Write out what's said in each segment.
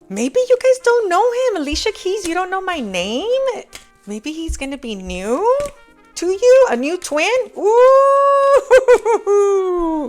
Maybe you guys don't know him. Alicia Keys, you don't know my name? Maybe he's gonna be new to you? A new twin? Ooh!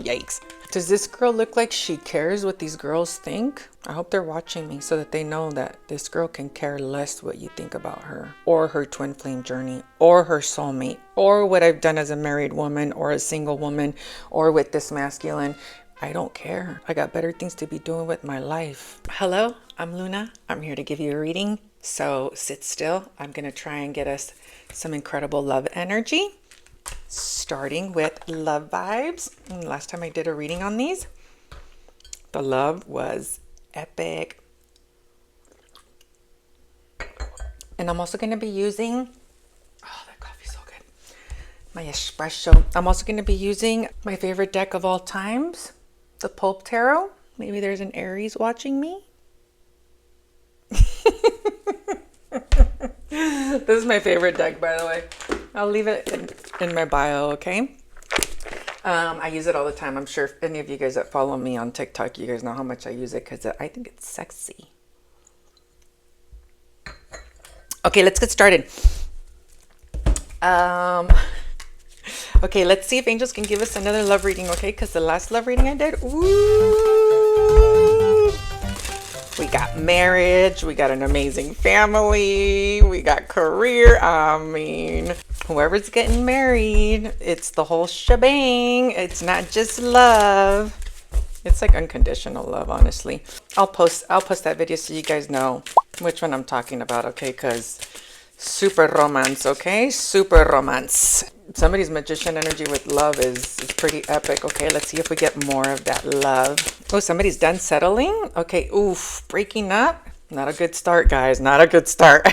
Yikes. Does this girl look like she cares what these girls think? I hope they're watching me so that they know that this girl can care less what you think about her, or her twin flame journey, or her soulmate, or what I've done as a married woman, or a single woman, or with this masculine. I don't care. I got better things to be doing with my life. Hello, I'm Luna. I'm here to give you a reading. So sit still. I'm going to try and get us some incredible love energy. Starting with love vibes. Last time I did a reading on these, the love was epic. And I'm also going to be using, oh, that coffee's so good, my espresso. I'm also going to be using my favorite deck of all times, the Pulp Tarot. Maybe there's an Aries watching me. This is my favorite deck, by the way. I'll leave it in my bio, okay? I use it all the time. I'm sure if any of you guys that follow me on TikTok, you guys know how much I use it because I think it's sexy. Okay, let's get started. Okay, let's see if angels can give us another love reading, okay? Because the last love reading I did, ooh, we got marriage, we got an amazing family, we got career. I mean, whoever's getting married, it's the whole shebang. It's not just love. It's like unconditional love, honestly. I'll post that video so you guys know which one I'm talking about, okay? Because super romance, okay? Super romance. Somebody's magician energy with love is pretty epic. Okay, let's see if we get more of that love. Oh, somebody's done settling. Okay, oof, breaking up. Not a good start, guys. Not a good start.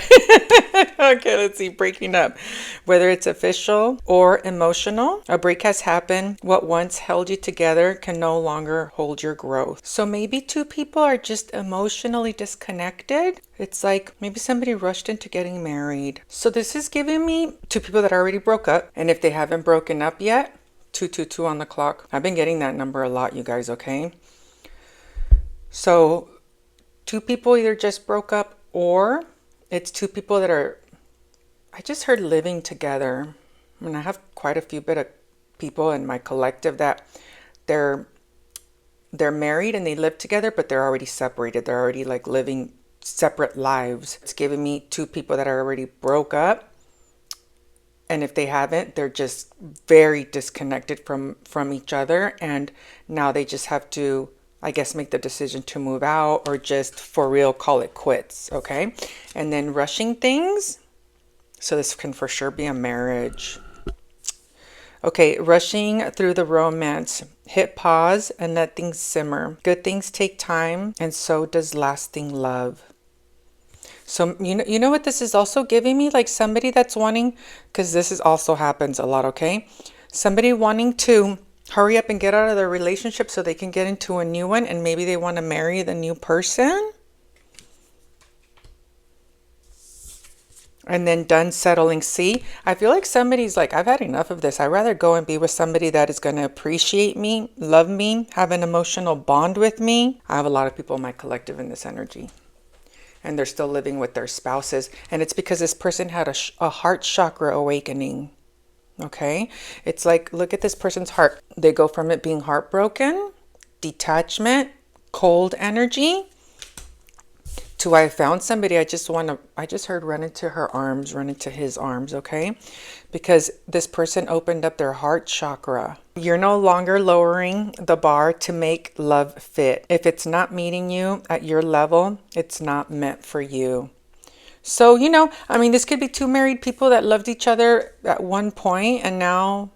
Okay, let's see. Breaking up. Whether it's official or emotional, a break has happened. What once held you together can no longer hold your growth. So maybe two people are just emotionally disconnected. It's like maybe somebody rushed into getting married. So this is giving me two people that already broke up. And if they haven't broken up yet, 222 on the clock. I've been getting that number a lot, you guys, okay? So two people either just broke up, or it's two people that are, I just heard living together. I mean, I have quite a few bit of people in my collective that they're married and they live together, but they're already separated. They're already like living separate lives. It's giving me two people that are already broke up. And if they haven't, they're just very disconnected from each other. And now they just have to, I guess, make the decision to move out or just for real call it quits, okay? And then rushing things. So this can for sure be a marriage. Okay, rushing through the romance. Hit pause and let things simmer. Good things take time, and so does lasting love. So you know what this is also giving me? Like somebody that's wanting, because this is also happens a lot, okay? Somebody wanting to hurry up and get out of their relationship so they can get into a new one, and maybe they want to marry the new person. And then done settling. See, I feel like somebody's like, I've had enough of this. I'd rather go and be with somebody that is going to appreciate me, love me, have an emotional bond with me. I have a lot of people in my collective in this energy. And they're still living with their spouses. And it's because this person had a heart chakra awakening. Okay? It's like, look at this person's heart. They go from it being heartbroken, detachment, cold energy, to I found somebody I just heard run into her arms, run into his arms, okay? Because this person opened up their heart chakra. You're no longer lowering the bar to make love fit. If it's not meeting you at your level, it's not meant for you. So, I mean, this could be two married people that loved each other at one point and now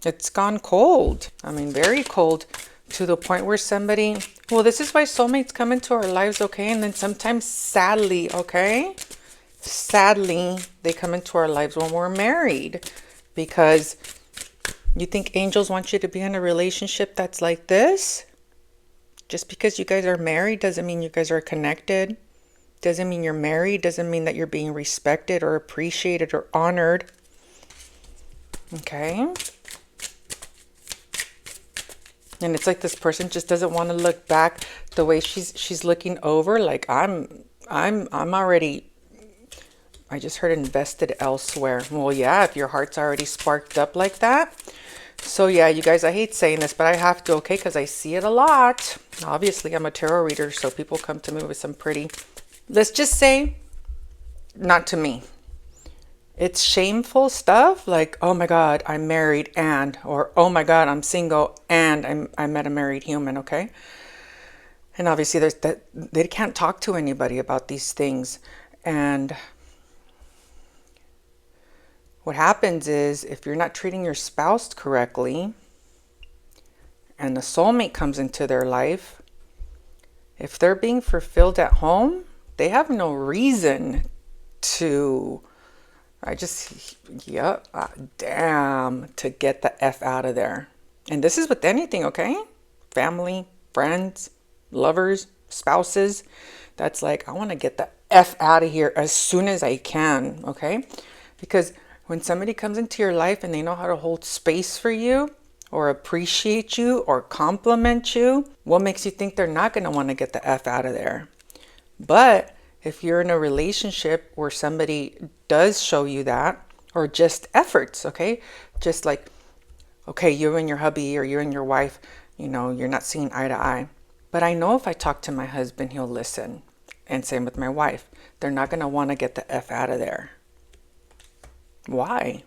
it's gone cold. I mean, very cold. To the point where somebody, well, this is why soulmates come into our lives, okay? And then sometimes sadly, okay? Sadly, they come into our lives when we're married. Because you think angels want you to be in a relationship that's like this? Just because you guys are married doesn't mean you guys are connected. Doesn't mean you're married. Doesn't mean that you're being respected or appreciated or honored. Okay? And it's like this person just doesn't want to look back the way she's looking over. Like I'm already, I just heard invested elsewhere. Well, yeah, if your heart's already sparked up like that. So yeah, you guys, I hate saying this, but I have to, okay, because I see it a lot. Obviously, I'm a tarot reader, so people come to me with some pretty, let's just say, not to me. It's shameful stuff like, oh my God, I'm married and, or oh my God, I'm single and I met a married human, okay? And obviously there's that, they can't talk to anybody about these things. And what happens is if you're not treating your spouse correctly and the soulmate comes into their life, if they're being fulfilled at home, they have no reason to, damn, to get the F out of there. And this is with anything, okay? Family, friends, lovers, spouses. That's like, I want to get the F out of here as soon as I can, okay? Because when somebody comes into your life and they know how to hold space for you or appreciate you or compliment you, what makes you think they're not going to want to get the F out of there? But if you're in a relationship where somebody does show you that, or just efforts, okay? Just like, okay, you and your hubby or you and your wife, you know, you're not seeing eye to eye. But I know if I talk to my husband, he'll listen. And same with my wife. They're not going to want to get the F out of there. Why?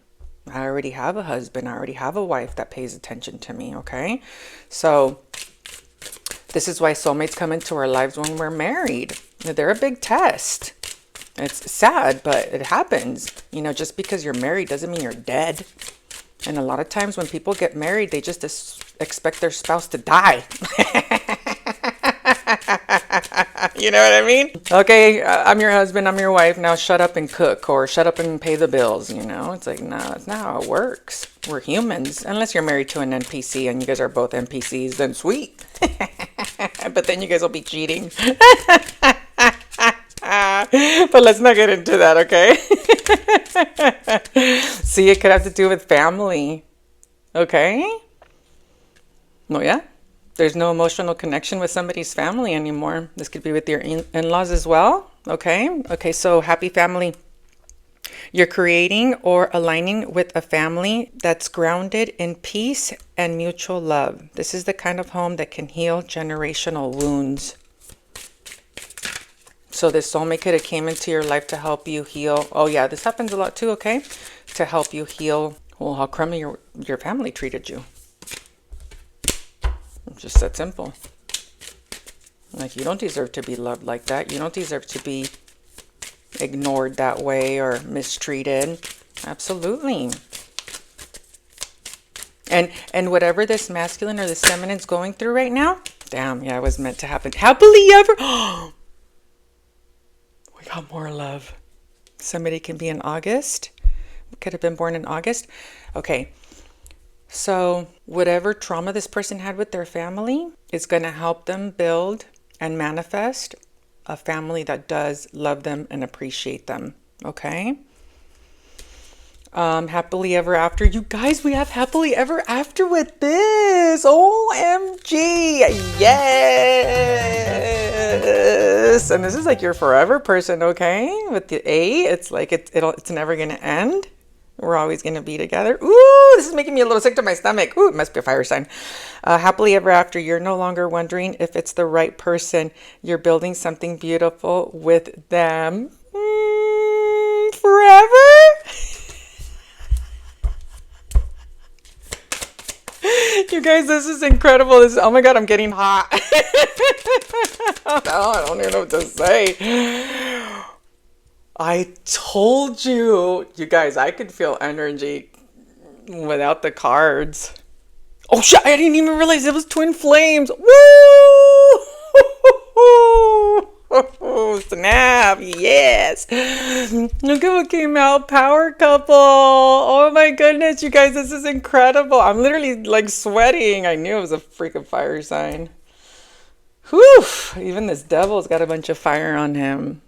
I already have a husband. I already have a wife that pays attention to me, okay? So this is why soulmates come into our lives when we're married. They're a big test. It's sad, but it happens. You know, just because you're married doesn't mean you're dead. And a lot of times when people get married, they just expect their spouse to die. You know what I mean? Okay, I'm your husband, I'm your wife, now shut up and cook or shut up and pay the bills, you know? It's like, no, it's not how it works. We're humans. Unless you're married to an NPC and you guys are both NPCs, then sweet. But then you guys will be cheating. But let's not get into that, okay? See, it could have to do with family. Okay? No, yeah? There's no emotional connection with somebody's family anymore. This could be with your in-laws as well. Okay? Okay, so happy family. You're creating or aligning with a family that's grounded in peace and mutual love. This is the kind of home that can heal generational wounds. So this soulmate could have came into your life to help you heal. Oh yeah, this happens a lot too, okay? To help you heal, well, how crummy your family treated you. It's just that simple. Like, you don't deserve to be loved like that. You don't deserve to be ignored that way or mistreated. Absolutely. And whatever this masculine or this feminine's going through right now, damn, yeah, it was meant to happen. Happily ever. We got more love. Somebody can be in August. Could have been born in August. Okay. So whatever trauma this person had with their family is going to help them build and manifest a family that does love them and appreciate them. Okay. Happily ever after. You guys, we have happily ever after with this. OMG. Yes. And this is like your forever person, okay? With the A, it's like it's never going to end. We're always going to be together. Ooh, this is making me a little sick to my stomach. Ooh, it must be a fire sign. Happily ever after. You're no longer wondering if it's the right person. You're building something beautiful with them. Forever? You guys, this is incredible. This is, oh my God, I'm getting hot. I don't even know what to say. I told you. You guys, I could feel energy without the cards. Oh shit, I didn't even realize it was twin flames. Woo! Snap, yes. Look at what came out. Power couple. Oh my goodness, you guys, this is incredible. I'm literally like sweating. I knew it was a freaking fire sign. Whew, even this devil's got a bunch of fire on him.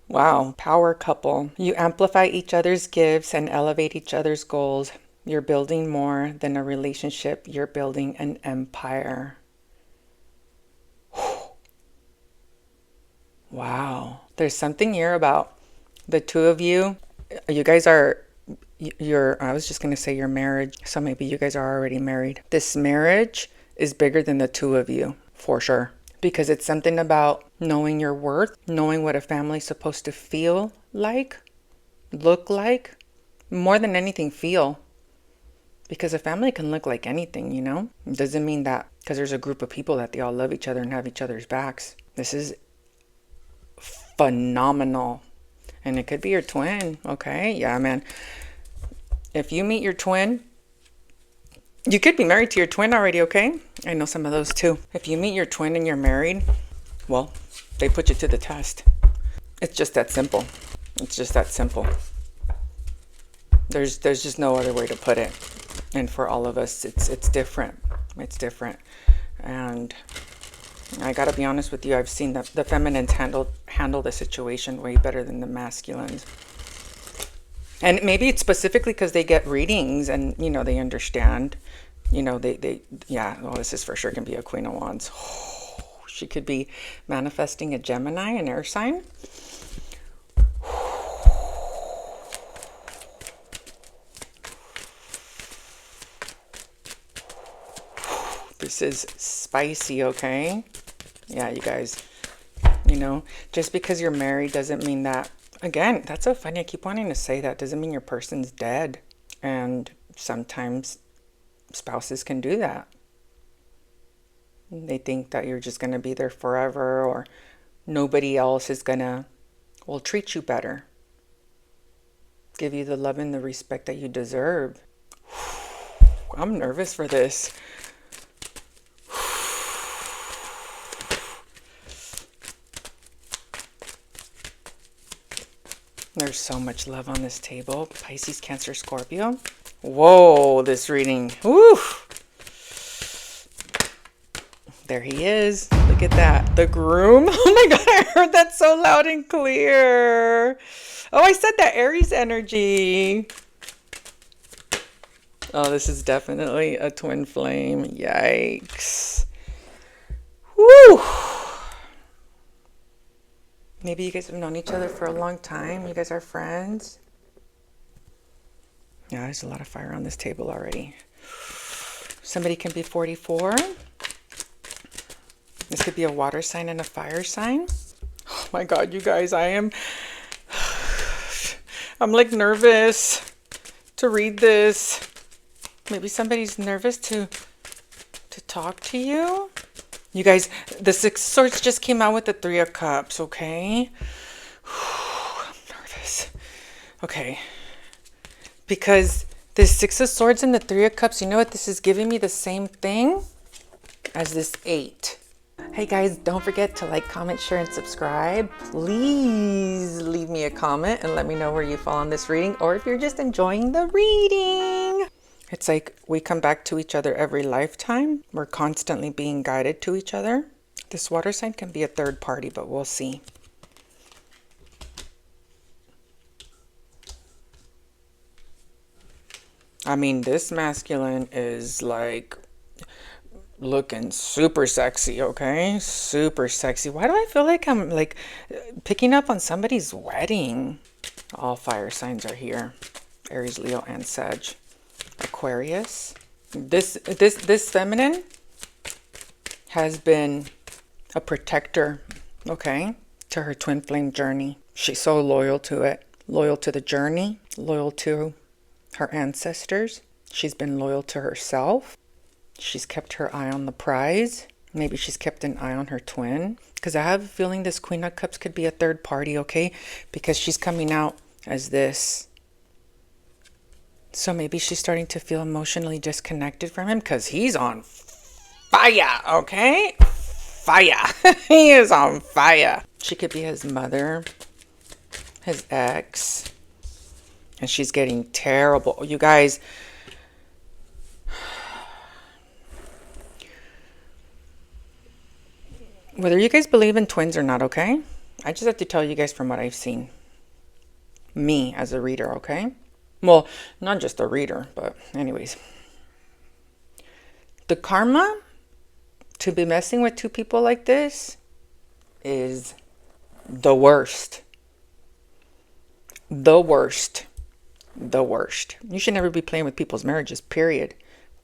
Wow, power couple. You amplify each other's gifts and elevate each other's goals. You're building more than a relationship, you're building an empire. Wow. There's something here about the two of you. You guys are, I was just going to say your marriage. So maybe you guys are already married. This marriage is bigger than the two of you, for sure. Because it's something about knowing your worth, knowing what a family's supposed to feel like, look like, more than anything, feel. Because a family can look like anything, you know? It doesn't mean that because there's a group of people that they all love each other and have each other's backs. This is phenomenal. And it could be your twin, okay? Yeah, man. If you meet your twin, you could be married to your twin already, okay? I know some of those too. If you meet your twin and you're married, well, they put you to the test. It's just that simple. It's just that simple. There's just no other way to put it. And for all of us, it's different. It's different. And I gotta be honest with you, I've seen the feminines handle the situation way better than the masculines. And maybe it's specifically because they get readings and, you know, they understand. You know, yeah, well, this is for sure can be a Queen of Wands. Oh, she could be manifesting a Gemini, an air sign. This is spicy, okay? Yeah, you guys, you know, just because you're married doesn't mean that, again, that's so funny. I keep wanting to say that. Doesn't mean your person's dead. And sometimes spouses can do that. They think that you're just going to be there forever or nobody else is going to, well, treat you better. Give you the love and the respect that you deserve. I'm nervous for this. There's so much love on this table. Pisces, Cancer, Scorpio. Whoa, this reading. Woo! There he is. Look at that. The groom. Oh my God, I heard that so loud and clear. Oh, I said that Aries energy. Oh, this is definitely a twin flame. Yikes. Woo! Maybe you guys have known each other for a long time. You guys are friends. Yeah, there's a lot of fire on this table already. Somebody can be 44. This could be a water sign and a fire sign. Oh my God, you guys, I'm like nervous to read this. Maybe somebody's nervous to talk to you. You guys, the Six of Swords just came out with the Three of Cups, okay? I'm nervous. Okay. Because the Six of Swords and the Three of Cups, you know what? This is giving me the same thing as this 8. Hey guys, don't forget to like, comment, share, and subscribe. Please leave me a comment and let me know where you fall on this reading or if you're just enjoying the reading. It's like we come back to each other every lifetime. We're constantly being guided to each other. This water sign can be a third party, but we'll see. I mean, this masculine is like looking super sexy, okay? Super sexy. Why do I feel like I'm like picking up on somebody's wedding? All fire signs are here. Aries, Leo, and Sag. Aquarius. This feminine has been a protector, okay, to her twin flame journey. She's so loyal to it, loyal to the journey, loyal to her ancestors. She's been loyal to herself. She's kept her eye on the prize. Maybe she's kept an eye on her twin. Because I have a feeling this Queen of Cups could be a third party, okay? Because she's coming out as this. So maybe she's starting to feel emotionally disconnected from him because he's on fire, okay? Fire. He is on fire. She could be his mother, his ex. And she's getting terrible. You guys, whether you guys believe in twins or not, okay? I just have to tell you guys from what I've seen. Me as a reader, okay? Well, not just a reader, but anyways. The karma to be messing with two people like this is the worst. The worst. The worst. You should never be playing with people's marriages, period.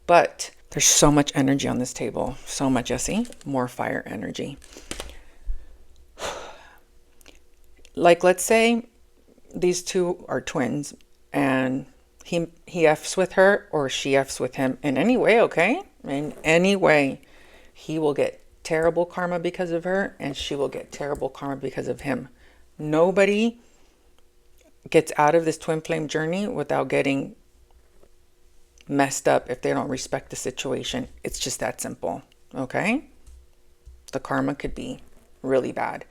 But there's so much energy on this table. So much, Jesse. More fire energy. Like, let's say these two are twins and he F's with her or she F's with him in any way, okay? In any way. He will get terrible karma because of her and she will get terrible karma because of him. Nobody gets out of this twin flame journey without getting messed up if they don't respect the situation. It's just that simple, okay? The karma could be really bad.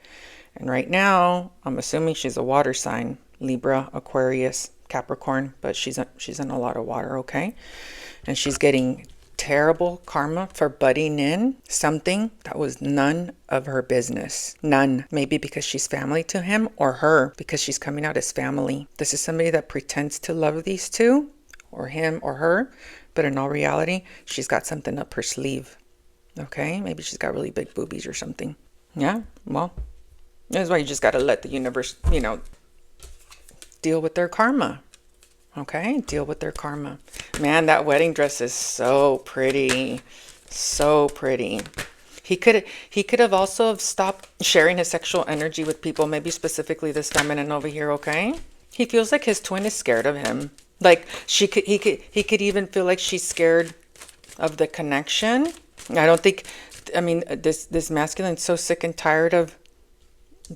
And right now, I'm assuming she's a water sign, Libra, Aquarius, Capricorn, but she's in a lot of water, okay? And she's getting terrible karma for butting in something that was none of her business. None. Maybe because she's family to him, or her because she's coming out as family. This is somebody that pretends to love these two, or him or her, but in all reality, she's got something up her sleeve. Okay? Maybe she's got really big boobies or something. Yeah, well, that's why you just got to let the universe, deal with their karma. Okay, deal with their karma. Man, that wedding dress is so pretty. So pretty. He could have also stopped sharing his sexual energy with people, maybe specifically this feminine over here, okay? He feels like his twin is scared of him. Like he could even feel like she's scared of the connection. This masculine's so sick and tired of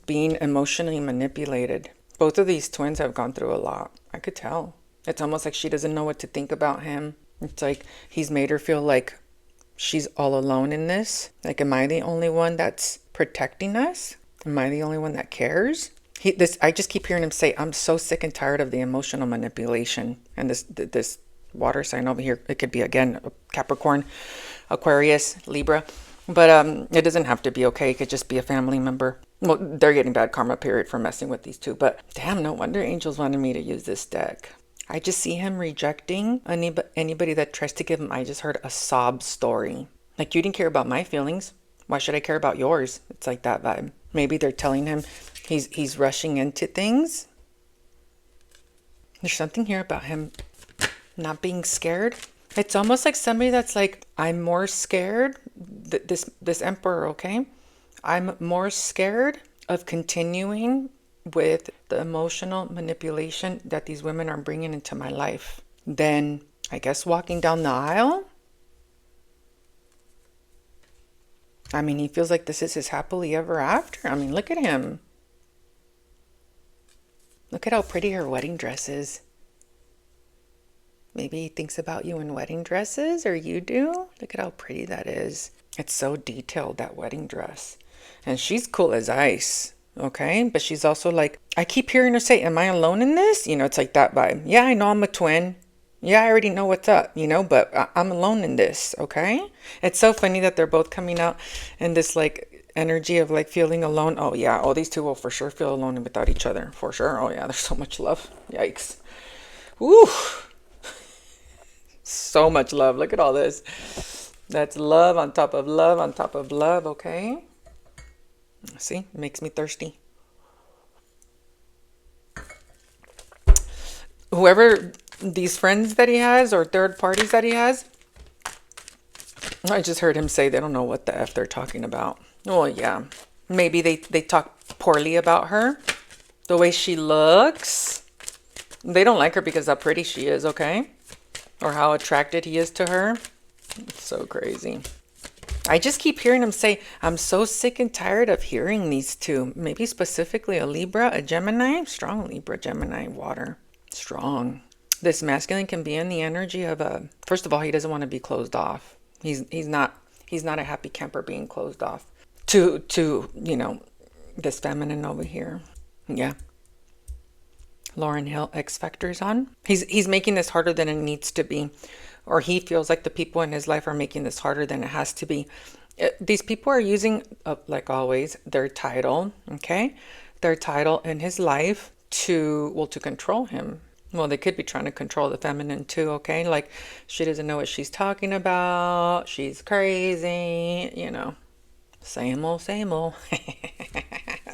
being emotionally manipulated. Both of these twins have gone through a lot. I could tell. It's almost like she doesn't know what to think about him. It's like he's made her feel like she's all alone in this. Like, am I the only one that's protecting us? Am I the only one that cares? I just keep hearing him say, I'm so sick and tired of the emotional manipulation. And this water sign over here, it could be, again, Capricorn, Aquarius, Libra. But it doesn't have to be, okay? It could just be a family member. Well, they're getting bad karma, period, for messing with these two. But damn, no wonder angels wanted me to use this deck. I just see him rejecting anybody that tries to give him, I just heard, a sob story. Like, you didn't care about my feelings. Why should I care about yours? It's like that vibe. Maybe they're telling him he's rushing into things. There's something here about him not being scared. It's almost like somebody that's like, I'm more scared. This emperor, okay? I'm more scared of continuing with the emotional manipulation that these women are bringing into my life than, I guess, walking down the aisle. I mean, he feels like this is his happily ever after. I mean, look at him. Look at how pretty her wedding dress is. Maybe he thinks about you in wedding dresses, or you do. Look at how pretty that is. It's so detailed, that wedding dress. And she's cool as ice. Okay, but she's also like, I keep hearing her say, am I alone in this? It's like that vibe. Yeah, I know I'm a twin. Yeah, I already know what's up, but I'm alone in this, okay? It's so funny that they're both coming out in this like energy of like feeling alone. Oh yeah, these two will for sure feel alone without each other, for sure. Oh yeah, there's so much love. Yikes. Woo! So much love. Look at all this. That's love on top of love on top of love, okay? See, it makes me thirsty. Whoever these friends that he has or third parties that he has, I just heard him say they don't know what the F they're talking about. Well, yeah. Maybe they talk poorly about her. The way she looks. They don't like her because how pretty she is, okay? Or how attracted he is to her. It's so crazy. I just keep hearing him say, I'm so sick and tired of hearing these two. Maybe specifically a Libra, a Gemini. Strong Libra, Gemini, water. Strong. This masculine can be in the energy of a... First of all, he doesn't want to be closed off. He's not a happy camper being closed off to this feminine over here. Yeah. Lauryn Hill, X Factor's on. He's making this harder than it needs to be. Or he feels like the people in his life are making this harder than it has to be. These people are using, like always, their title, okay? Their title in his life to, well, to control him. Well, they could be trying to control the feminine too, okay? Like, she doesn't know what she's talking about. She's crazy, you know. Same old, same old.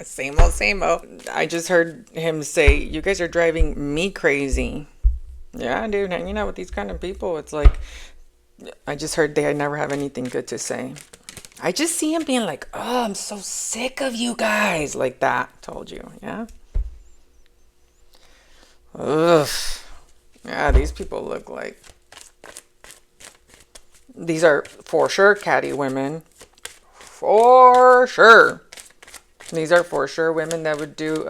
Same old, same old. I just heard him say, you guys are driving me crazy. Yeah, dude, hanging out with these kind of people, it's like, I just heard they never have anything good to say. I just see him being like, oh, I'm so sick of you guys. Like that. Told you, yeah? Ugh. Yeah, these people look like... These are for sure catty women. For sure. These are for sure women that would do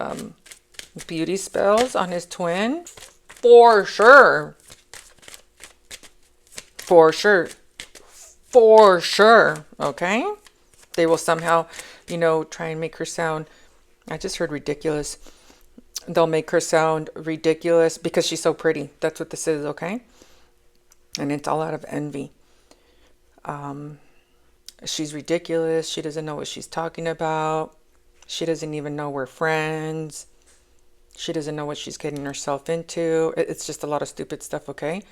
beauty spells on his twin. For sure. For sure. For sure. Okay? They will somehow, you know, try and make her sound... I just heard ridiculous. They'll make her sound ridiculous because she's so pretty. That's what this is, okay? And it's all out of envy. She's ridiculous. She doesn't know what she's talking about. She doesn't even know we're friends. She doesn't know what she's getting herself into. It's just a lot of stupid stuff, okay?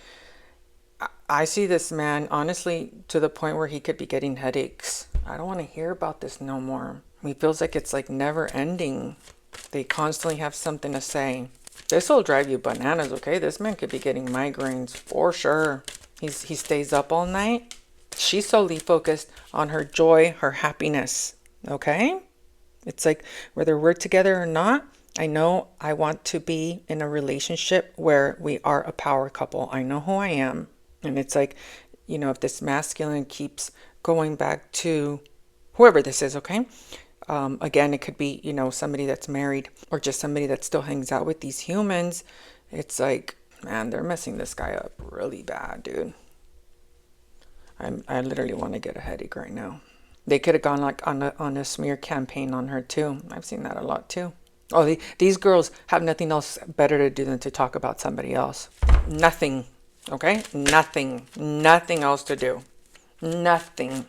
I see this man, honestly, to the point where he could be getting headaches. I don't want to hear about this no more. He feels like it's like never ending. They constantly have something to say. This will drive you bananas, okay? This man could be getting migraines for sure. He stays up all night. She's solely focused on her joy, her happiness, okay? It's like whether we're together or not, I know I want to be in a relationship where we are a power couple. I know who I am. And it's like, you know, if this masculine keeps going back to whoever this is, okay? Again, it could be, you know, somebody that's married or just somebody that still hangs out with these humans. It's like, man, they're messing this guy up really bad, dude. I literally want to get a headache right now. They could have gone like on a smear campaign on her too. I've seen that a lot too. Oh, these girls have nothing else better to do than to talk about somebody else. Nothing, okay? Nothing else to do. Nothing.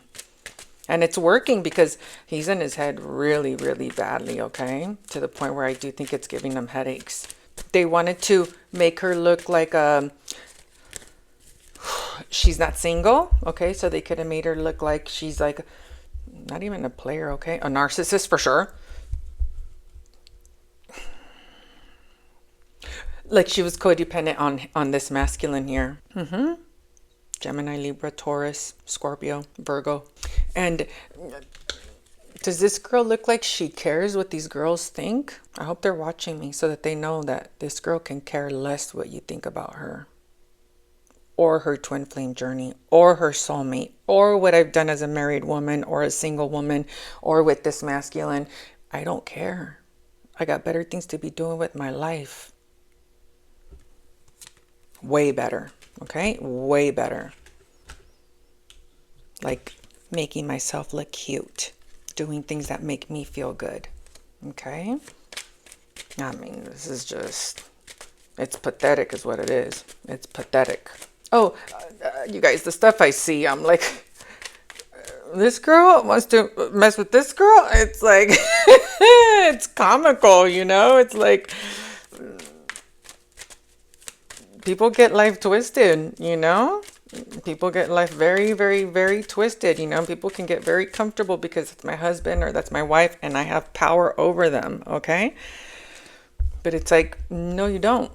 And it's working because he's in his head really, really badly, okay? To the point where I do think it's giving them headaches. They wanted to make her look like she's not single, okay? So they could have made her look like she's like, not even a player, okay? A narcissist for sure. Like she was codependent on this masculine here. Gemini, Libra, Taurus, Scorpio, Virgo. And does this girl look like she cares what these girls think? I hope they're watching me so that they know that this girl can care less what you think about her. Or her twin flame journey. Or her soulmate. Or what I've done as a married woman. Or a single woman. Or with this masculine. I don't care. I got better things to be doing with my life. Way better. Okay? Way better. Like making myself look cute. Doing things that make me feel good. Okay? I mean, this is just... It's pathetic is what it is. It's pathetic. Oh, you guys, the stuff I see, I'm like... This girl wants to mess with this girl? It's like... it's comical, you know? It's like... People get life twisted, you know? People get life very, very, very twisted, you know? People can get very comfortable because it's my husband or that's my wife and I have power over them, okay? But it's like, no, you don't.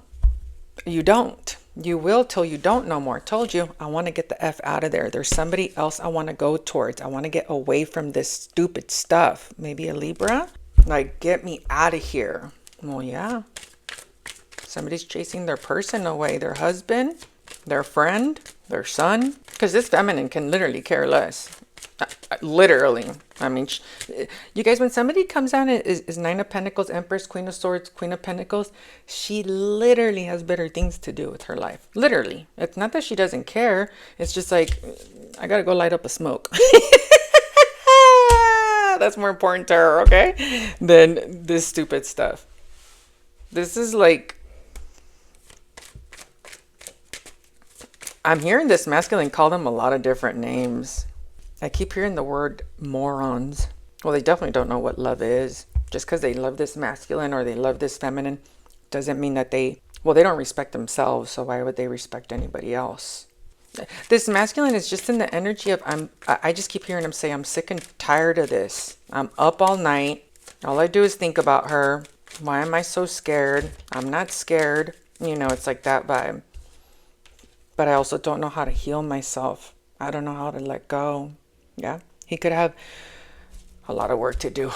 You don't. You will till you don't no more. Told you, I want to get the F out of there. There's somebody else I want to go towards. I want to get away from this stupid stuff. Maybe a Libra? Like, get me out of here. Well, yeah. Somebody's chasing their person away, their husband, their friend, their son. Because this feminine can literally care less. Literally. I mean, you guys, when somebody comes down and is Nine of Pentacles, Empress, Queen of Swords, Queen of Pentacles, she literally has better things to do with her life. Literally. It's not that she doesn't care. It's just like, I gotta go light up a smoke. That's more important to her, okay? Than this stupid stuff. This is like... I'm hearing this masculine call them a lot of different names. I keep hearing the word morons. Well, they definitely don't know what love is. Just because they love this masculine or they love this feminine doesn't mean that they don't respect themselves. So why would they respect anybody else? This masculine is just in the energy of I just keep hearing him say, I'm sick and tired of this. I'm up all night. All I do is think about her. Why am I so scared? I'm not scared. You know, it's like that vibe. But I also don't know how to heal myself. I don't know how to let go. Yeah. He could have a lot of work to do.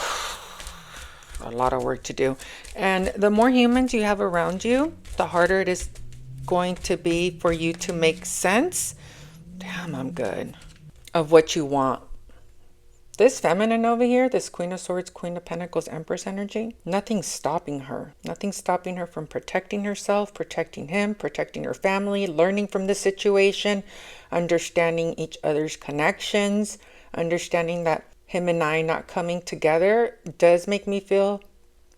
A lot of work to do. And the more humans you have around you, the harder it is going to be for you to make sense. Damn, I'm good. Of what you want. This feminine over here, this Queen of Swords, Queen of Pentacles, Empress energy, nothing's stopping her. Nothing's stopping her from protecting herself, protecting him, protecting her family, learning from the situation, understanding each other's connections, understanding that him and I not coming together does make me feel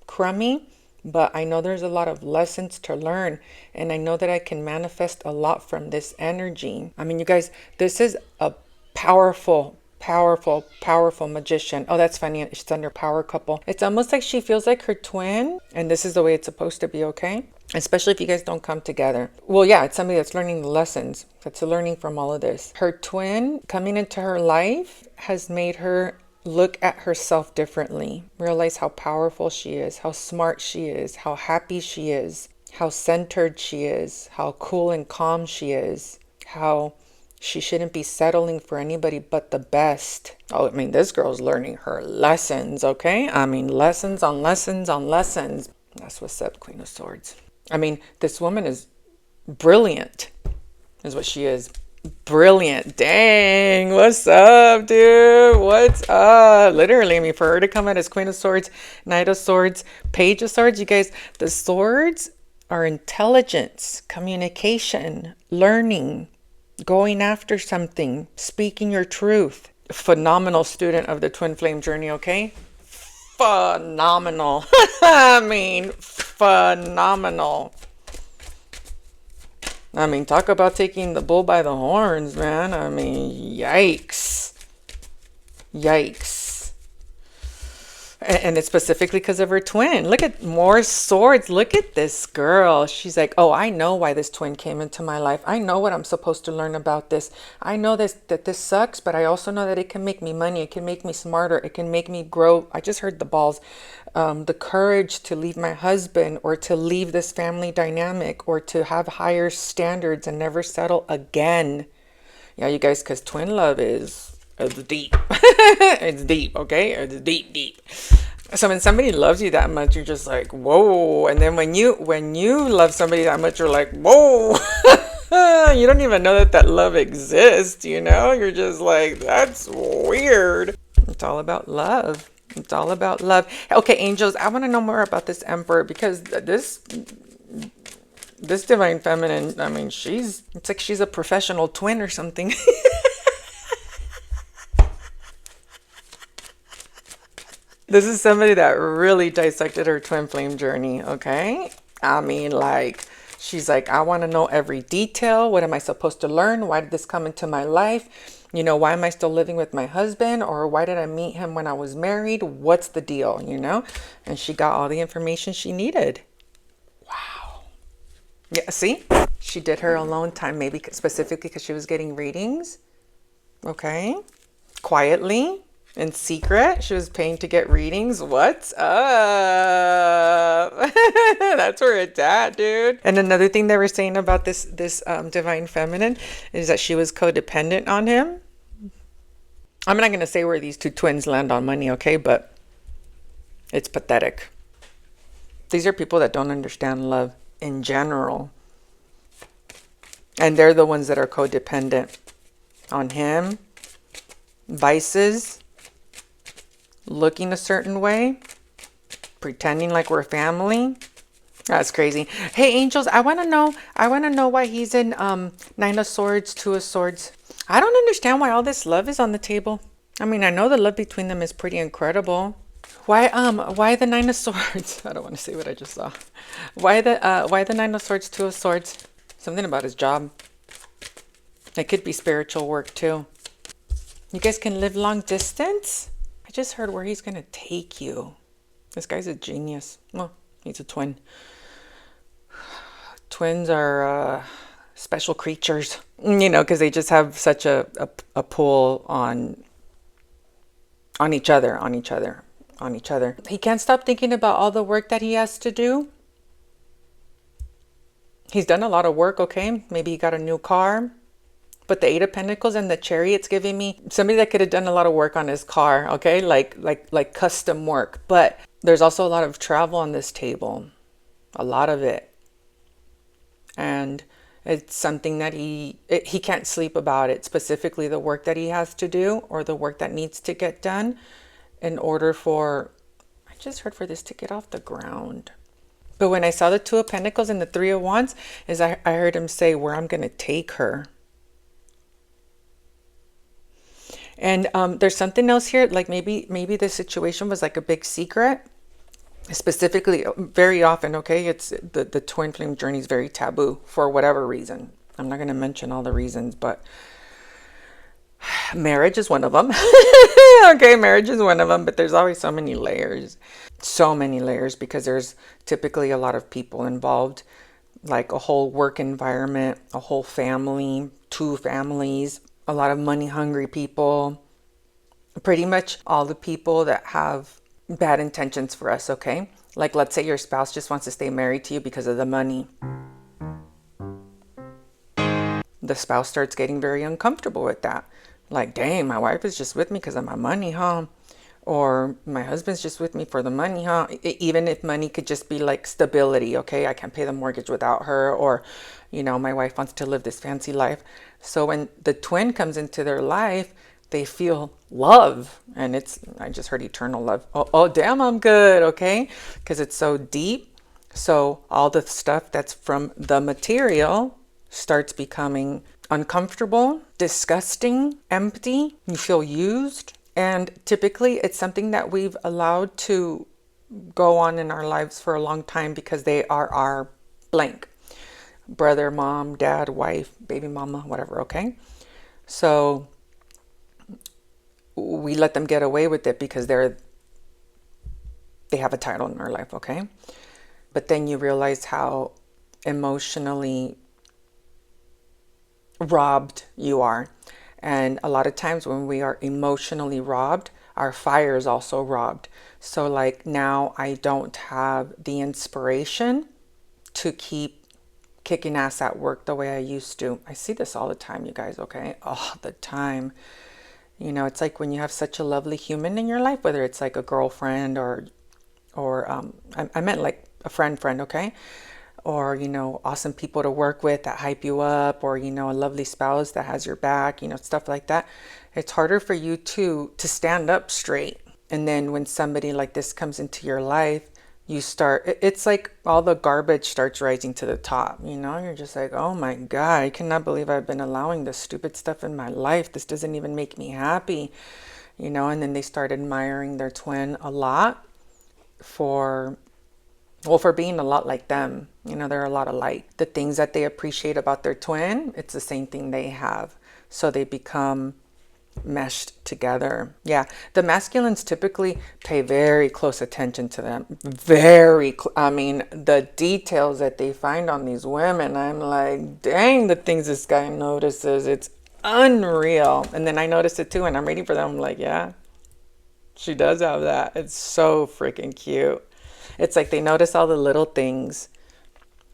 crummy, but I know there's a lot of lessons to learn, and I know that I can manifest a lot from this energy. I mean, you guys, this is a powerful magician. Oh, that's funny. It's under power couple. It's almost like she feels like her twin, and this is the way it's supposed to be, okay? Especially if you guys don't come together. Well, yeah, it's somebody that's learning the lessons, that's learning from all of this. Her twin coming into her life has made her look at herself differently, realize how powerful she is, how smart she is, how happy she is, how centered she is, how cool and calm she is, how she shouldn't be settling for anybody but the best. Oh, I mean, this girl's learning her lessons, okay? I mean, lessons on lessons on lessons. That's what's up, Queen of Swords. I mean, this woman is brilliant, is what she is. Brilliant. Dang, what's up, dude? What's up? Literally, I mean, for her to come out as Queen of Swords, Knight of Swords, Page of Swords, you guys, the swords are intelligence, communication, learning, going after something, speaking your truth. Phenomenal student of the twin flame journey, okay? Phenomenal. I mean, phenomenal. I mean, talk about taking the bull by the horns, man. I mean, yikes. Yikes. And it's specifically because of her twin. Look at more swords. Look at this girl. She's like, oh, I know why this twin came into my life. I know what I'm supposed to learn about this. I know that this sucks, but I also know that it can make me money. It can make me smarter. It can make me grow. I just heard the balls. The courage to leave my husband, or to leave this family dynamic, or to have higher standards and never settle again. Yeah, you guys, because twin love is... it's deep. It's deep, okay? It's deep, deep. So when somebody loves you that much, you're just like, whoa. And then when you love somebody that much, you're like, whoa. You don't even know that love exists, you know? You're just like, that's weird. It's all about love. It's all about love. Okay, angels, I want to know more about this Emperor, because this divine feminine, I mean, it's like she's a professional twin or something. This is somebody that really dissected her twin flame journey, okay? I mean, like, she's like, I want to know every detail. What am I supposed to learn? Why did this come into my life? You know, why am I still living with my husband? Or why did I meet him when I was married? What's the deal, you know? And she got all the information she needed. Wow. Yeah, see? She did her alone time, maybe specifically because she was getting readings. Okay. Quietly. In secret, she was paying to get readings. What's up? That's where it's at, dude. And another thing that we're saying about this divine feminine is that she was codependent on him. I'm not going to say where these two twins land on money, okay? But it's pathetic. These are people that don't understand love in general. And they're the ones that are codependent on him. Vices. Looking a certain way, pretending like we're family. That's crazy. Hey, angels, I want to know why he's in Nine of Swords, Two of Swords. I don't understand why all this love is on the table. I mean, I know the love between them is pretty incredible. Why the Nine of Swords? I don't want to say what I just saw. Why the Nine of Swords, Two of Swords? Something about his job. It could be spiritual work too. You guys can live long distance? I just heard where he's going to take you. This guy's a genius. Well, he's a twin. Twins are special creatures, you know, because they just have such a pull on each other, on each other, on each other. He can't stop thinking about all the work that he has to do. He's done a lot of work, okay? Maybe he got a new car. But the Eight of Pentacles and the Chariot's giving me somebody that could have done a lot of work on his car, okay? Like custom work. But there's also a lot of travel on this table. A lot of it. And it's something that he can't sleep about it, specifically the work that he has to do or the work that needs to get done in order for, I just heard for this to get off the ground. But when I saw the Two of Pentacles and the Three of Wands, I heard him say, where I'm going to take her. And there's something else here, like maybe the situation was like a big secret. Specifically, very often, okay, it's the twin flame journey is very taboo for whatever reason. I'm not going to mention all the reasons, but marriage is one of them. Okay, marriage is one of them, but there's always so many layers. So many layers because there's typically a lot of people involved, like a whole work environment, a whole family, two families, a lot of money hungry people, pretty much all the people that have bad intentions for us, okay? Like, let's say your spouse just wants to stay married to you because of the money. The spouse starts getting very uncomfortable with that. Like, dang, my wife is just with me because of my money, huh? Or my husband's just with me for the money, huh? Even if money could just be like stability, okay? I can't pay the mortgage without her. Or, you know, my wife wants to live this fancy life. So when the twin comes into their life, they feel love. And I just heard eternal love. Oh, damn, I'm good, okay? Because it's so deep. So all the stuff that's from the material starts becoming uncomfortable, disgusting, empty. You feel used. And typically it's something that we've allowed to go on in our lives for a long time because they are our blank. Brother, mom, dad, wife, baby mama, whatever, okay? So we let them get away with it because they have a title in our life, okay? But then you realize how emotionally robbed you are. And a lot of times when we are emotionally robbed, our fire is also robbed. So like now I don't have the inspiration to keep kicking ass at work the way I used to. I see this all the time, you guys, okay? All the time. You know, it's like when you have such a lovely human in your life, whether it's like a girlfriend or I meant like a friend, okay? Or, you know, awesome people to work with that hype you up, or, you know, a lovely spouse that has your back, you know, stuff like that. It's harder for you to stand up straight. And then when somebody like this comes into your life, you start, it's like all the garbage starts rising to the top, you know? You're just like, oh my God, I cannot believe I've been allowing this stupid stuff in my life. This doesn't even make me happy, you know? And then they start admiring their twin a lot for being a lot like them. You know, they're a lot alike. The things that they appreciate about their twin, it's the same thing they have. So they become meshed together. Yeah, the masculines typically pay very close attention to them. I mean, the details that they find on these women, I'm like, dang, the things this guy notices, it's unreal. And then I notice it too, and I'm reading for them. I'm like, yeah, she does have that. It's so freaking cute. It's like they notice all the little things,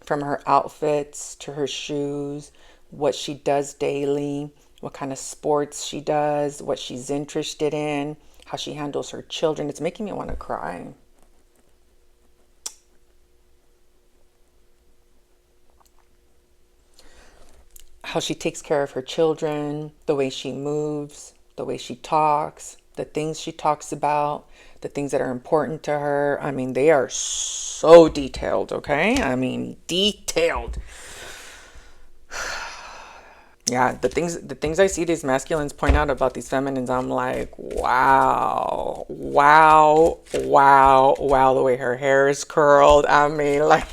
from her outfits to her shoes, what she does daily, what kind of sports she does, what she's interested in, how she handles her children. It's making me want to cry. How she takes care of her children, the way she moves, the way she talks, the things she talks about, the things that are important to her. I mean, they are so detailed, okay? I mean, detailed. Yeah, the things I see these masculines point out about these feminines, I'm like, wow, wow, wow, wow, the way her hair is curled. I mean, like,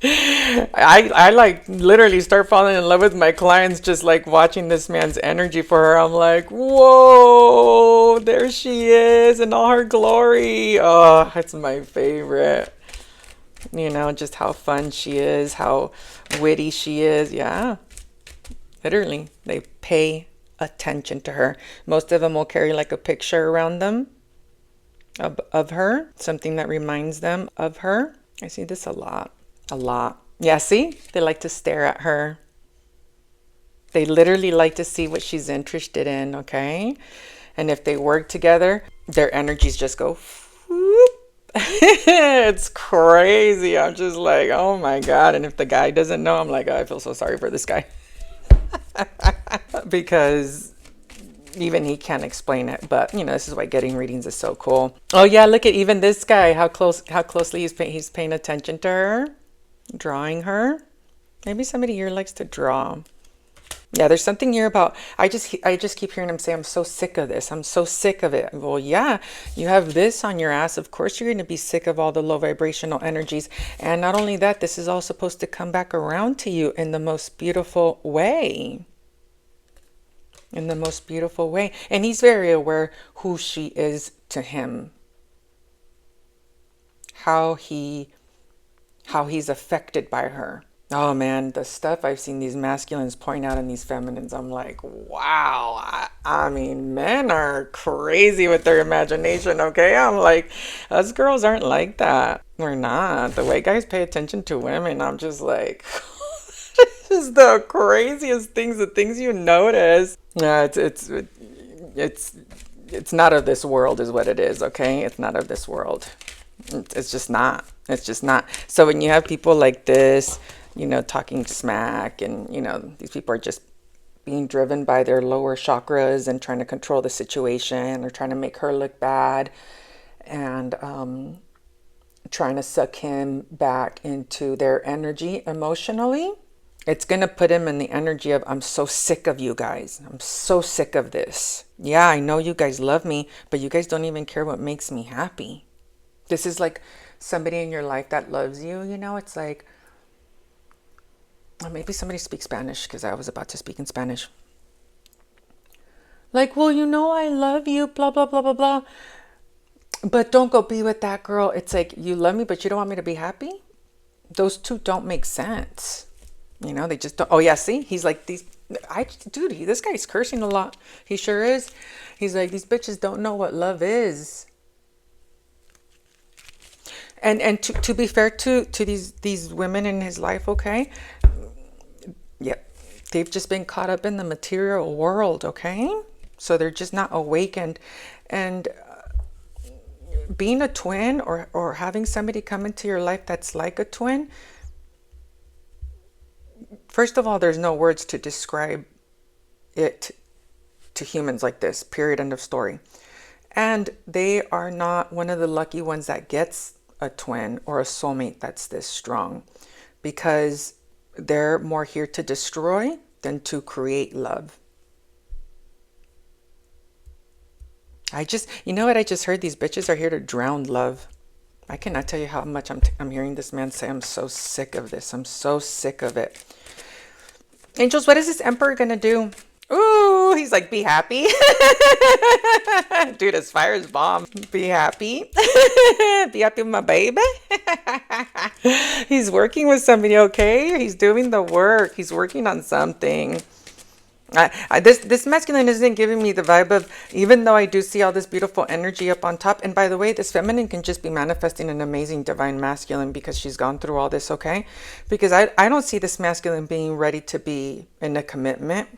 I like literally start falling in love with my clients just like watching this man's energy for her. I'm like, whoa, there she is in all her glory. Oh, it's my favorite. You know, just how fun she is, how witty she is. Yeah, literally, they pay attention to her. Most of them will carry like a picture around them of her, something that reminds them of her. I see this a lot. A lot. Yeah, see? They like to stare at her. They literally like to see what she's interested in, okay? And if they work together, their energies just go whoop. It's crazy. I'm just like, oh my God. And if the guy doesn't know, I'm like, oh, I feel so sorry for this guy. Because even he can't explain it, but you know, this is why getting readings is so cool. Oh yeah, look at even this guy, how closely he's paying attention to her, drawing her. Maybe somebody here likes to draw. Yeah, there's something here about, I just keep hearing him say, I'm so sick of this. I'm so sick of it. Well, yeah, you have this on your ass. Of course, you're going to be sick of all the low vibrational energies. And not only that, this is all supposed to come back around to you in the most beautiful way. In the most beautiful way. And he's very aware who she is to him. How he's affected by her. Oh man, the stuff I've seen these masculines point out in these feminines, I'm like, wow. I mean, men are crazy with their imagination, okay? I'm like, us girls aren't like that. We're not. The way guys pay attention to women, I'm just like, this is the craziest things, the things you notice. Yeah, it's not of this world is what it is, okay? It's not of this world. It's just not. It's just not. So when you have people like this, you know, talking smack, and you know, these people are just being driven by their lower chakras and trying to control the situation, or trying to make her look bad, and trying to suck him back into their energy emotionally. It's going to put him in the energy of, I'm so sick of you guys. I'm so sick of this. Yeah, I know you guys love me, but you guys don't even care what makes me happy. This is like somebody in your life that loves you, you know, it's like, maybe somebody speaks Spanish, because I was about to speak in Spanish. Like, well, you know, I love you, blah, blah, blah, blah, blah. But don't go be with that girl. It's like, you love me, but you don't want me to be happy? Those two don't make sense. You know, they just don't. Oh, yeah, see? He's like, this guy's cursing a lot. He sure is. He's like, these bitches don't know what love is. And to be fair to these women in his life, okay? Yep. They've just been caught up in the material world, okay? So they're just not awakened. And being a twin, or having somebody come into your life that's like a twin, first of all, there's no words to describe it to humans like this, period, end of story. And they are not one of the lucky ones that gets a twin or a soulmate that's this strong, because they're more here to destroy than to create love. You know what I just heard? These bitches are here to drown love. I cannot tell you how much I'm hearing this man say, I'm so sick of this. I'm so sick of it. Angels, what is this emperor gonna do? Ooh, he's like, be happy. Dude, his fire is bomb. Be happy. Be happy with my baby. He's working with somebody, okay? He's doing the work. He's working on something. This masculine isn't giving me the vibe of, even though I do see all this beautiful energy up on top. And by the way, this feminine can just be manifesting an amazing divine masculine because she's gone through all this, okay? Because I don't see this masculine being ready to be in a commitment.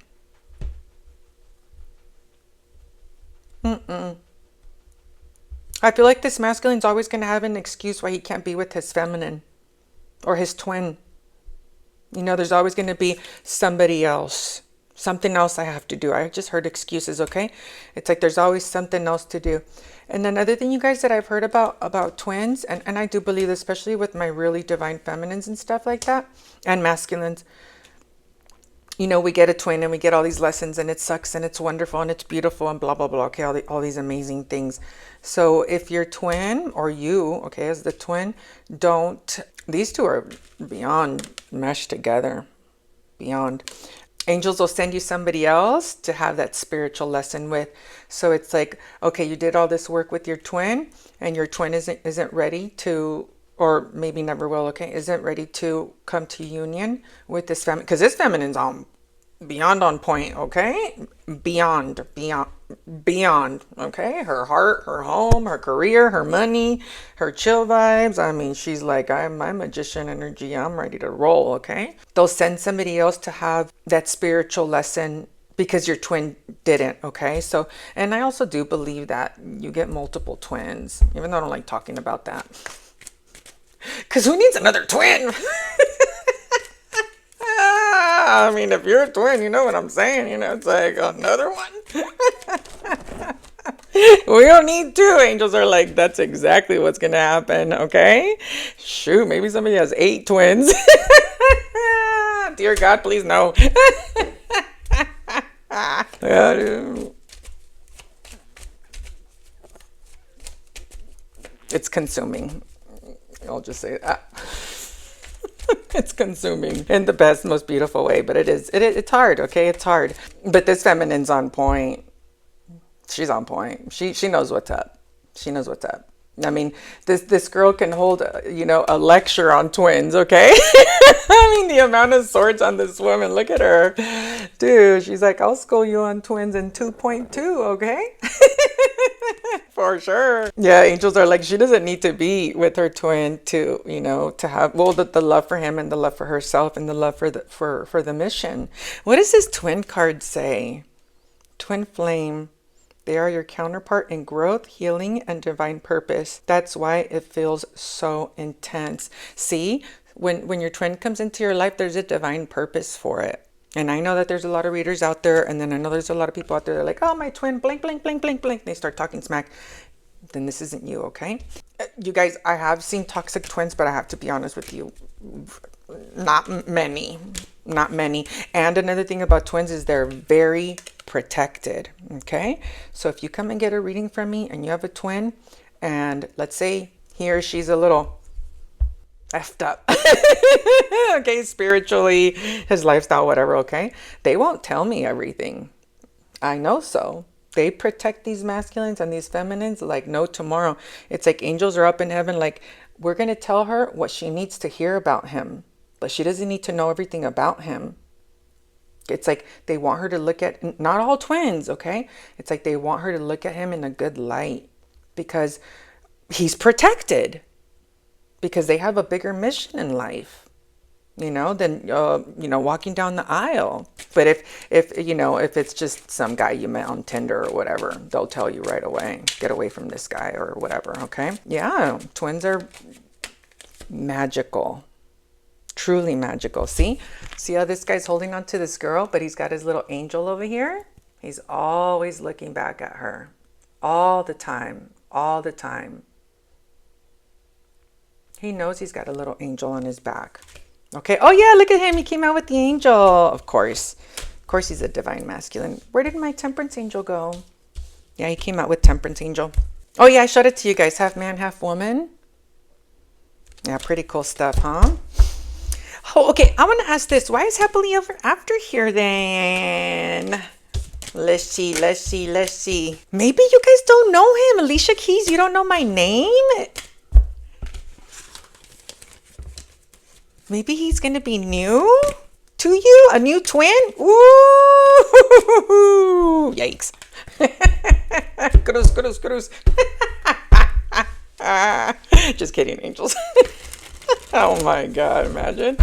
I feel like this masculine's always going to have an excuse why he can't be with his feminine or his twin. You know, there's always going to be somebody else. Something else I have to do. I just heard excuses, okay? It's like there's always something else to do. And another thing, you guys, that I've heard about twins, and I do believe, especially with my really divine feminines and stuff like that, and masculines, you know, we get a twin and we get all these lessons and it sucks and it's wonderful and it's beautiful and blah, blah, blah. Okay, all these amazing things. So if your twin or you, okay, as the twin, don't, these two are beyond meshed together, beyond. Angels will send you somebody else to have that spiritual lesson with. So it's like, okay, you did all this work with your twin and your twin isn't ready to, or maybe never will, okay, isn't ready to come to union with this feminine, because this feminine's on beyond on point, okay? Beyond, okay? Her heart, her home, her career, her money, her chill vibes. I mean, she's like, I'm my magician energy. I'm ready to roll, okay? They'll send somebody else to have that spiritual lesson because your twin didn't, okay? So, and I also do believe that you get multiple twins, even though I don't like talking about that. Because who needs another twin? I mean, if you're a twin, you know what I'm saying. You know, it's like another one. We don't need two. Angels are like, that's exactly what's going to happen. Okay. Shoot, maybe somebody has 8 twins. Dear God, please no. It's consuming. I'll just say that. It's consuming in the best, most beautiful way, but it's hard, okay? It's hard. But this feminine's on point. She's on point. She knows what's up. She knows what's up. I mean, this girl can hold, a lecture on twins, okay? I mean, the amount of swords on this woman, look at her. Dude, she's like, I'll school you on twins in 2.2, okay? For sure. Yeah, angels are like, she doesn't need to be with her twin to, to have, well, the love for him and the love for herself and the love for the mission. What does this twin card say? Twin flame. They are your counterpart in growth, healing, and divine purpose. That's why it feels so intense. See, when your twin comes into your life, there's a divine purpose for it. And I know that there's a lot of readers out there, and then I know there's a lot of people out there that are like, oh, my twin, blink, blink, blink, blink, blink. They start talking smack. Then this isn't you, okay? You guys, I have seen toxic twins, but I have to be honest with you. Not many. Not many. And another thing about twins is they're very protected, okay? So if you come and get a reading from me and you have a twin, and let's say he or she's a little effed up, okay, spiritually, his lifestyle, whatever, okay, they won't tell me everything. I know so. They protect these masculines and these feminines like no tomorrow. It's like angels are up in heaven, like, we're going to tell her what she needs to hear about him, but she doesn't need to know everything about him. It's like they want her to look at, not all twins, okay? It's like they want her to look at him in a good light because he's protected, because they have a bigger mission in life, than, walking down the aisle. But if it's just some guy you met on Tinder or whatever, they'll tell you right away, get away from this guy or whatever, okay? Yeah, twins are magical. Truly magical. See how this guy's holding on to this girl, but he's got his little angel over here. He's always looking back at her all the time. He knows he's got a little angel on his back. Okay. Oh yeah, look at him. He came out with the angel. Of course he's a divine masculine. Where did my temperance angel go? Yeah, he came out with temperance angel. Oh yeah, I showed it to you guys. Half man, half woman. Yeah, pretty cool stuff, huh? Oh, okay. I want to ask this. Why is happily ever after here then? Let's see. Maybe you guys don't know him. Alicia Keys, you don't know my name? Maybe he's going to be new to you? A new twin? Ooh! Yikes. Cruz. Just kidding, angels. Oh my God, imagine.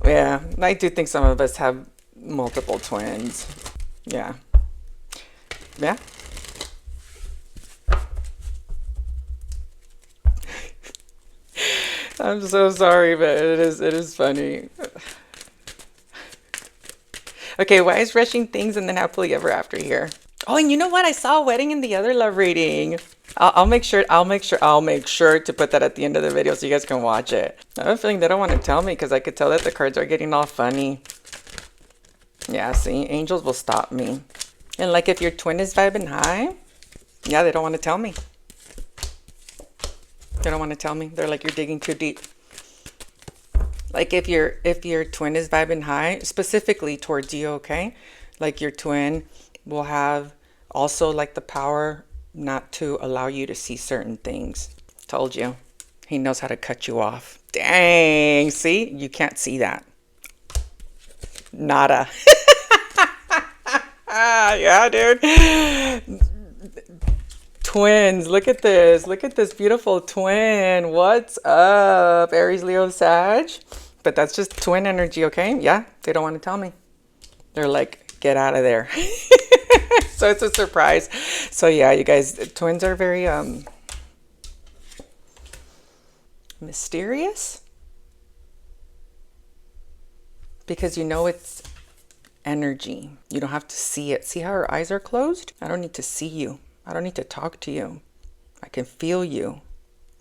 Yeah, I do think some of us have multiple twins. Yeah. I'm so sorry, but it is funny. Okay, why is rushing things and then happily ever after here? Oh, and you know what? I saw a wedding in the other love reading. I'll make sure to put that at the end of the video so you guys can watch it. I have a feeling they don't want to tell me because I could tell that the cards are getting all funny. Yeah, see, angels will stop me. And like if your twin is vibing high, yeah, they don't want to tell me. They don't want to tell me. They're like, you're digging too deep. Like if your twin is vibing high, specifically towards you, okay? Like your twin will have also like the power not to allow you to see certain things. Told you. He knows how to cut you off. Dang, see? You can't see that. Nada. Yeah, dude. Twins, look at this. Look at this beautiful twin. What's up, Aries, Leo, Sag? But that's just twin energy, okay? Yeah, they don't want to tell me. They're like, get out of there. So it's a surprise. So yeah, you guys, twins are very mysterious. Because you know it's energy. You don't have to see it. See how her eyes are closed? I don't need to see you. I don't need to talk to you. I can feel you.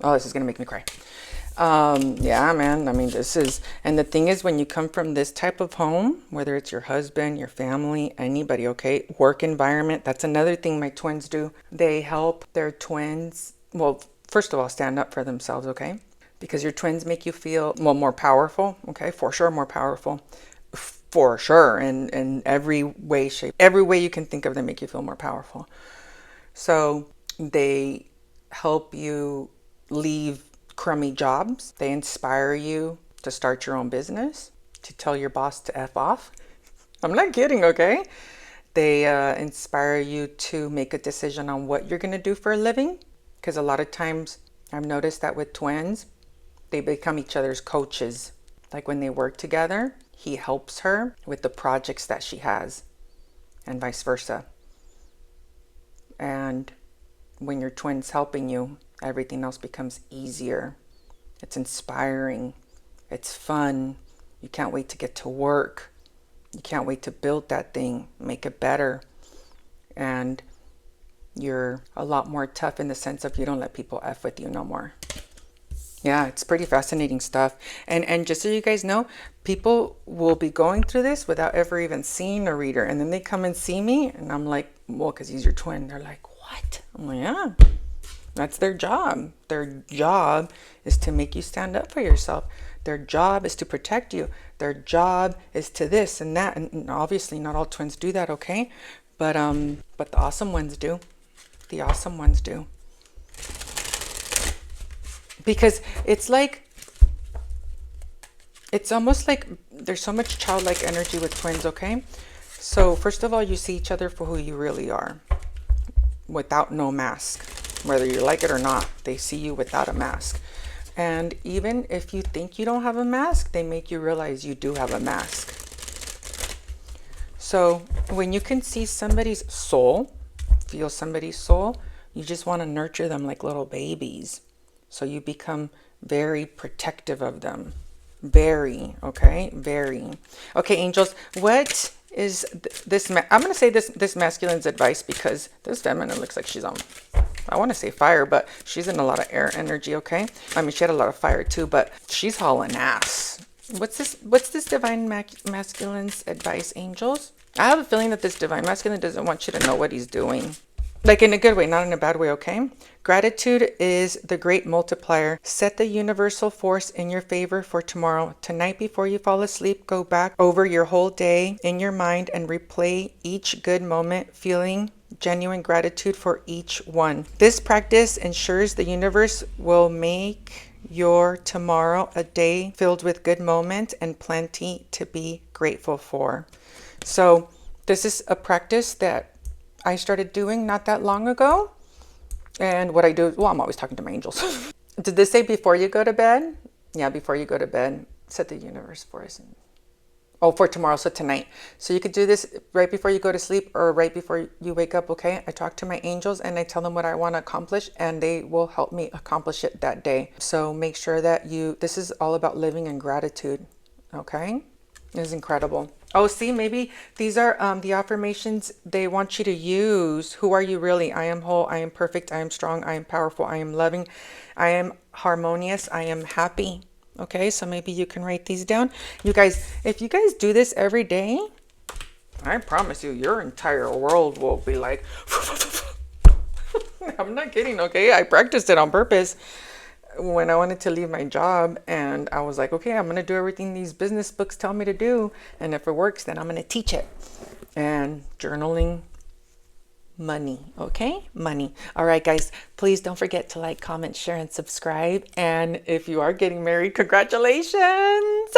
Oh, this is going to make me cry. Yeah, man. I mean, this is, and the thing is, when you come from this type of home, whether it's your husband, your family, anybody, okay, work environment, that's another thing my twins do. They help their twins, well, first of all, stand up for themselves, okay? Because your twins make you feel, well, more powerful, okay? For sure, more powerful. For sure. In every way, shape, every way you can think of, they make you feel more powerful. So they help you leave crummy jobs. They inspire you to start your own business, to tell your boss to F off. I'm not kidding, okay? They inspire you to make a decision on what you're going to do for a living. Because a lot of times I've noticed that with twins, they become each other's coaches. Like when they work together, he helps her with the projects that she has and vice versa. And when your twin's helping you, everything else becomes easier. It's inspiring. It's fun. You can't wait to get to work. You can't wait to build that thing, make it better. And you're a lot more tough in the sense of you don't let people F with you no more. Yeah, it's pretty fascinating stuff. And just so you guys know, people will be going through this without ever even seeing a reader. And then they come and see me and I'm like, well, because he's your twin. They're like, what? I'm like, yeah, that's their job. Their job is to make you stand up for yourself. Their job is to protect you. Their job is to this and that. And obviously not all twins do that, okay? But the awesome ones do. The awesome ones do. Because it's like, it's almost like there's so much childlike energy with twins, okay? So first of all, you see each other for who you really are, without no mask. Whether you like it or not, they see you without a mask. And even if you think you don't have a mask, they make you realize you do have a mask. So when you can see somebody's soul, feel somebody's soul, you just want to nurture them like little babies. So you become very protective of them. Very, okay? Very. Okay, angels, what is this? I'm going to say this masculine's advice because this feminine looks like she's on, I want to say fire, but she's in a lot of air energy, okay? I mean, she had a lot of fire too, but she's hauling ass. What's this divine masculine's advice, angels? I have a feeling that this divine masculine doesn't want you to know what he's doing. Like in a good way, not in a bad way, okay? Gratitude is the great multiplier. Set the universal force in your favor for tomorrow. Tonight before you fall asleep, go back over your whole day in your mind and replay each good moment, feeling genuine gratitude for each one. This practice ensures the universe will make your tomorrow a day filled with good moments and plenty to be grateful for. So this is a practice that I started doing not that long ago. And what I do, well, I'm always talking to my angels. Did this say before you go to bed? Yeah, before you go to bed, set the universe for us. Oh, for tomorrow, so tonight. So you could do this right before you go to sleep or right before you wake up, okay? I talk to my angels and I tell them what I want to accomplish and they will help me accomplish it that day. So make sure that this is all about living in gratitude, okay? It is incredible. Oh, see, maybe these are the affirmations they want you to use. Who are you really? I am whole. I am perfect. I am strong. I am powerful. I am loving. I am harmonious. I am happy. Okay, so maybe you can write these down. You guys, if you guys do this every day, I promise you, your entire world will be like, I'm not kidding, okay? I practiced it on purpose when I wanted to leave my job, and I was like, okay, I'm gonna do everything these business books tell me to do, and if it works, then I'm gonna teach it. And journaling, money, okay? Money. All right, guys, please don't forget to like, comment, share, and subscribe. And if you are getting married, congratulations!